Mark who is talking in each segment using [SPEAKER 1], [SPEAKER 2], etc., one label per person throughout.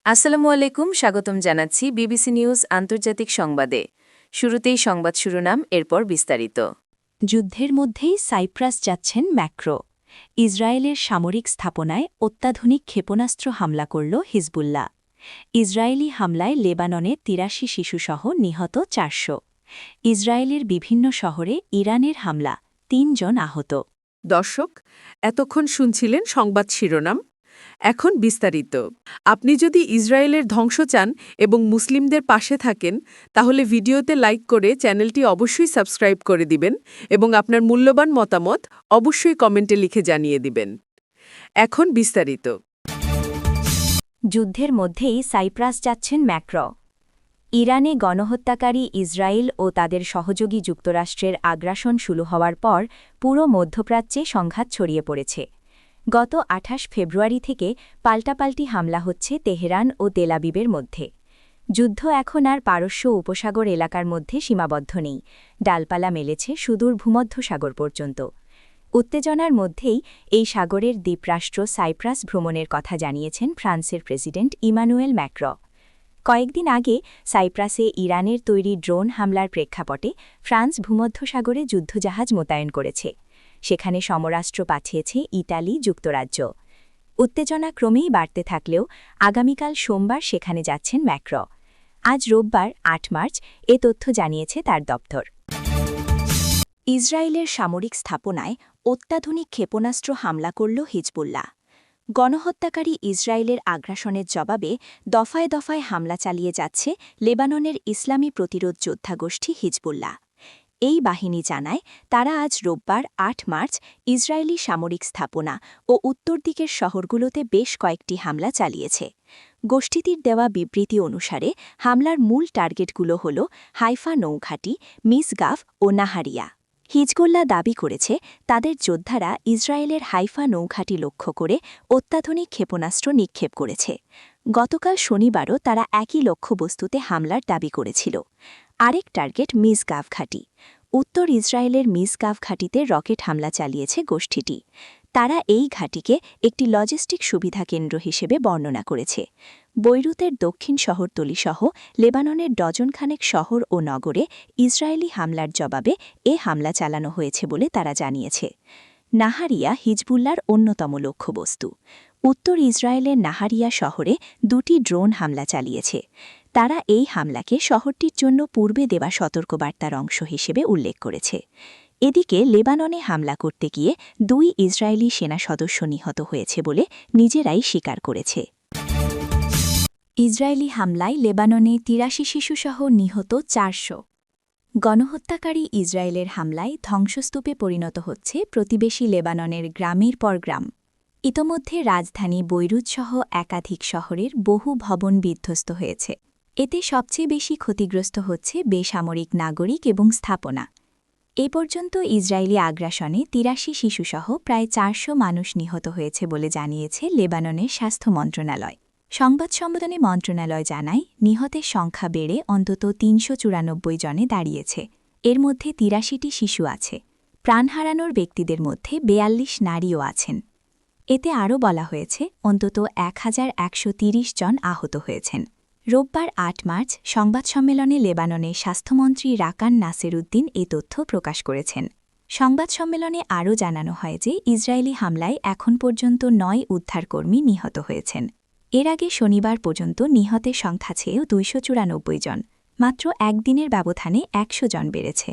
[SPEAKER 1] আসসালামু আলাইকুম, স্বাগতম জানাচ্ছি বিবিসি নিউজ আন্তর্জাতিক সংবাদে। শুরুতেই সংবাদ শিরোনাম, এরপর বিস্তারিত।
[SPEAKER 2] যুদ্ধের মধ্যেই সাইপ্রাস যাচ্ছেন ম্যাক্রো। ইসরায়েলের সামরিক স্থাপনায় অত্যাধুনিক ক্ষেপণাস্ত্র হামলা করল হিজবুল্লাহ। ইসরায়েলি হামলায় লেবাননে ৮৩ শিশুসহ নিহত ৪০০। ইসরায়েলের বিভিন্ন শহরে ইরানের হামলা, ৩ জন আহত।
[SPEAKER 3] দর্শক, এতক্ষণ শুনছিলেন সংবাদ শিরোনাম। এখন বিস্তারিত। আপনি যদি ইসরায়েলের ধ্বংস চান এবং মুসলিমদের পাশে থাকেন, তাহলে ভিডিওতে লাইক করে চ্যানেলটি অবশ্যই সাবস্ক্রাইব করে দিবেন এবং আপনার মূল্যবান মতামত অবশ্যই কমেন্টে লিখে জানিয়ে দিবেন। এখন বিস্তারিত।
[SPEAKER 2] যুদ্ধের মধ্যেই সাইপ্রাস যাচ্ছেন ম্যাক্রো। ইরানে গণহত্যাকারী ইসরায়েল ও তাদের সহযোগী যুক্তরাষ্ট্রের আগ্রাসন শুরু হওয়ার পর পুরো মধ্যপ্রাচ্যে সংঘাত ছড়িয়ে পড়েছে। গত ২৮ ফেব্রুয়ারি থেকে পাল্টাপাল্টি হামলা হচ্ছে তেহরান ও তেলাবিবের মধ্যে। যুদ্ধ এখন আর পারস্য উপসাগর এলাকার মধ্যে সীমাবদ্ধ নেই, ডালপালা মেলেছে সুদূর ভূমধ্যসাগর পর্যন্ত। উত্তেজনার মধ্যেই এই সাগরের দ্বীপরাষ্ট্র সাইপ্রাস ভ্রমণের কথা জানিয়েছেন ফ্রান্সের প্রেসিডেন্ট ইমানুয়েল ম্যাক্রো। কয়েকদিন আগে সাইপ্রাসে ইরানের তৈরি ড্রোন হামলার প্রেক্ষাপটে ফ্রান্স ভূমধ্যসাগরে যুদ্ধজাহাজ মোতায়েন করেছে। সেখানে সমরাস্ত্র পাঠিয়েছে ইতালি, যুক্তরাজ্য। উত্তেজনা ক্রমেই বাড়তে থাকলেও আগামীকাল সোমবার সেখানে যাচ্ছেন ম্যাক্রো। আজ রোববার ৮ মার্চ এ তথ্য জানিয়েছে তার দপ্তর। ইসরায়েলের সামরিক স্থাপনায় অত্যাধুনিক ক্ষেপণাস্ত্র হামলা করল হিজবুল্লাহ। গণহত্যাকারী ইসরায়েলের আগ্রাসনের জবাবে দফায় দফায় হামলা চালিয়ে যাচ্ছে লেবাননের ইসলামী প্রতিরোধ যোদ্ধা গোষ্ঠী হিজবুল্লাহ। এই বাহিনী জানায় তারা আজ রোববার ৮ মার্চ ইসরায়েলি সামরিক স্থাপনা ও উত্তর দিকের শহরগুলোতে বেশ কয়েকটি হামলা চালিয়েছে। গোষ্ঠীটির দেওয়া বিবৃতি অনুসারে হামলার মূল টার্গেটগুলো হল হাইফা নৌঘাঁটি, মিসগাভ ও নাহারিয়া। হিজবুল্লাহ দাবি করেছে তাদের যোদ্ধারা ইসরায়েলের হাইফা নৌঘাঁটি লক্ষ্য করে অত্যাধুনিক ক্ষেপণাস্ত্র নিক্ষেপ করেছে। গতকাল শনিবারও তারা একই লক্ষ্যবস্তুতে হামলার দাবি করেছিল। আরেক টার্গেট মিসগাভ ঘাঁটি। উত্তর ইসরায়েলের মিসগাভ ঘাঁটিতে রকেট হামলা চালিয়েছে গোষ্ঠীটি। তারা এই ঘাঁটিকে একটি লজিস্টিক সুবিধা কেন্দ্র হিসেবে বর্ণনা করেছে। বৈরুতের দক্ষিণ শহরতলিসহ লেবাননের ডজনখানেক শহর ও নগরে ইসরায়েলি হামলার জবাবে এ হামলা চালানো হয়েছে বলে তারা জানিয়েছে। নাহারিয়া হিজবুল্লার অন্যতম লক্ষ্যবস্তু। উত্তর ইসরায়েলের নাহারিয়া শহরে ২টি ড্রোন হামলা চালিয়েছে। তারা এই হামলাকে শহরটির জন্য পূর্বে দেওয়া সতর্কবার্তার অংশ হিসেবে উল্লেখ করেছে। এদিকে লেবাননে হামলা করতে গিয়ে ২ ইসরায়েলি সেনা সদস্য নিহত হয়েছে বলে নিজেরাই স্বীকার করেছে। ইসরায়েলি হামলায় লেবাননে ৮৩ শিশুসহ নিহত ৪০০। গণহত্যাকারী ইসরায়েলের হামলায় ধ্বংসস্তূপে পরিণত হচ্ছে প্রতিবেশী লেবাননের গ্রামের পর গ্রাম। ইতোমধ্যে রাজধানী বৈরুতসহ একাধিক শহরের বহু ভবন বিধ্বস্ত হয়েছে। এতে সবচেয়ে বেশি ক্ষতিগ্রস্ত হচ্ছে বেসামরিক নাগরিক এবং স্থাপনা। এ পর্যন্ত ইসরায়েলি আগ্রাসনে ৮৩ শিশুসহ প্রায় ৪০০ মানুষ নিহত হয়েছে বলে জানিয়েছে লেবাননের স্বাস্থ্য মন্ত্রণালয়। সংবাদ সম্মেলনে মন্ত্রণালয় জানায় নিহতের সংখ্যা বেড়ে অন্তত ৩৯৪ জনে দাঁড়িয়েছে। এর মধ্যে ৮৩টি শিশু আছে। প্রাণ হারানোর ব্যক্তিদের মধ্যে ৪২ নারীও আছেন। এতে আরও বলা হয়েছে অন্তত ১১৩০ জন আহত হয়েছেন। রোববার ৮ মার্চ সংবাদ সম্মেলনে লেবাননের স্বাস্থ্যমন্ত্রী রাকান নাসের উদ্দিন এ তথ্য প্রকাশ করেছেন। সংবাদ সম্মেলনে আরও জানানো হয় যে ইসরায়েলি হামলায় এখন পর্যন্ত ৯ উদ্ধারকর্মী নিহত হয়েছেন। এর আগে শনিবার পর্যন্ত নিহতের সংখ্যা ছিল ২৯৪ জন। মাত্র একদিনের ব্যবধানে ১০০ জন বেড়েছে।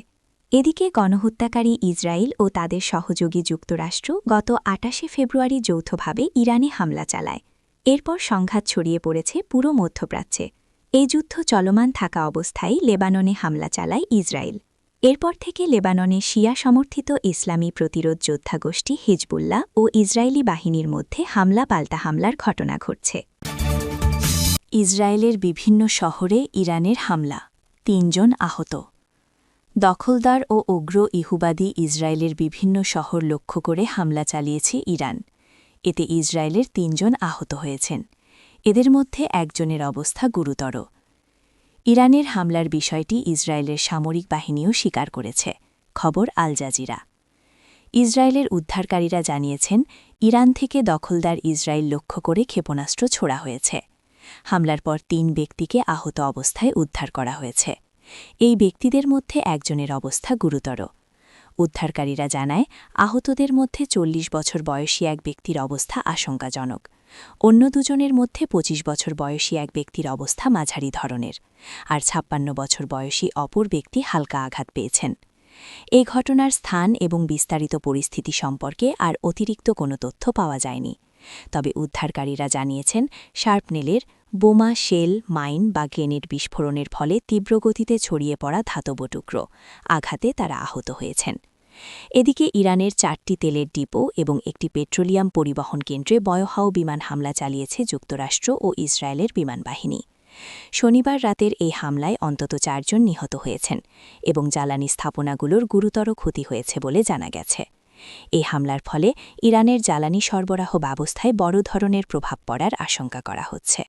[SPEAKER 2] এদিকে গণহত্যাকারী ইসরায়েল ও তাদের সহযোগী যুক্তরাষ্ট্র গত ২৮ ফেব্রুয়ারি যৌথভাবে ইরানে হামলা চালায়। এরপর সংঘাত ছড়িয়ে পড়েছে পুরো মধ্যপ্রাচ্যে। এই যুদ্ধ চলমান থাকা অবস্থায় লেবাননে হামলা চালায় ইসরায়েল। এরপর থেকে লেবাননে শিয়া সমর্থিত ইসলামী প্রতিরোধ যোদ্ধা গোষ্ঠী হিজবুল্লাহ ও ইসরায়েলি বাহিনীর মধ্যে হামলা পাল্টা হামলার ঘটনা ঘটছে। ইসরায়েলের বিভিন্ন শহরে ইরানের হামলা, ৩ জন আহত। দখলদার ও উগ্র ইহুবাদী ইসরায়েলের বিভিন্ন শহর লক্ষ্য করে হামলা চালিয়েছে ইরান। এতে ইসরায়েলের ৩ জন আহত হয়েছেন। এদের মধ্যে একজনের অবস্থা গুরুতর। ইরানের হামলার বিষয়টি ইসরায়েলের সামরিক বাহিনীও স্বীকার করেছে। খবর আল জাজিরা। ইসরায়েলের উদ্ধারকারীরা জানিয়েছেন ইরান থেকে দখলদার ইসরায়েল লক্ষ্য করে ক্ষেপণাস্ত্র ছোড়া হয়েছে। হামলার পর ৩ ব্যক্তিকে আহত অবস্থায় উদ্ধার করা হয়েছে। এই ব্যক্তিদের মধ্যে একজনের অবস্থা গুরুতর। উদ্ধারকারীরা জানায়, আহতদের মধ্যে ৪০ বছর বয়সী এক ব্যক্তির অবস্থা আশঙ্কাজনক। অন্য দুজনের মধ্যে ২৫ বছর বয়সী এক ব্যক্তির অবস্থা মাঝারি ধরনের, আর ৫৬ বছর বয়সী অপর ব্যক্তি হালকা আঘাত পেয়েছেন। এই ঘটনার স্থান এবং বিস্তারিত পরিস্থিতি সম্পর্কে আর অতিরিক্ত কোনো তথ্য পাওয়া যায়নি। তবে উদ্ধারকারীরা জানিয়েছেন, শার্পনেলের বোমা, শেল, মাইন বা গ্রেনেড বিস্ফোরণের ফলে তীব্রগতিতে ছড়িয়ে পড়া ধাতব টুকরো আঘাতে তারা আহত হয়েছেন। এদিকে ইরানের ৪টি তেলের ডিপো এবং একটি পেট্রোলিয়াম পরিবহন কেন্দ্রে ভয়াবহ বিমান হামলা চালিয়েছে যুক্তরাষ্ট্র ও ইসরায়েলের বিমানবাহিনী। শনিবার রাতের এই হামলায় অন্তত ৪ জন নিহত হয়েছেন এবং জ্বালানি স্থাপনাগুলোর গুরুতর ক্ষতি হয়েছে বলে জানা গেছে। এই হামলার ফলে ইরানের জ্বালানি সরবরাহ ব্যবস্থায় বড় ধরনের প্রভাব পড়ার আশঙ্কা করা হচ্ছে।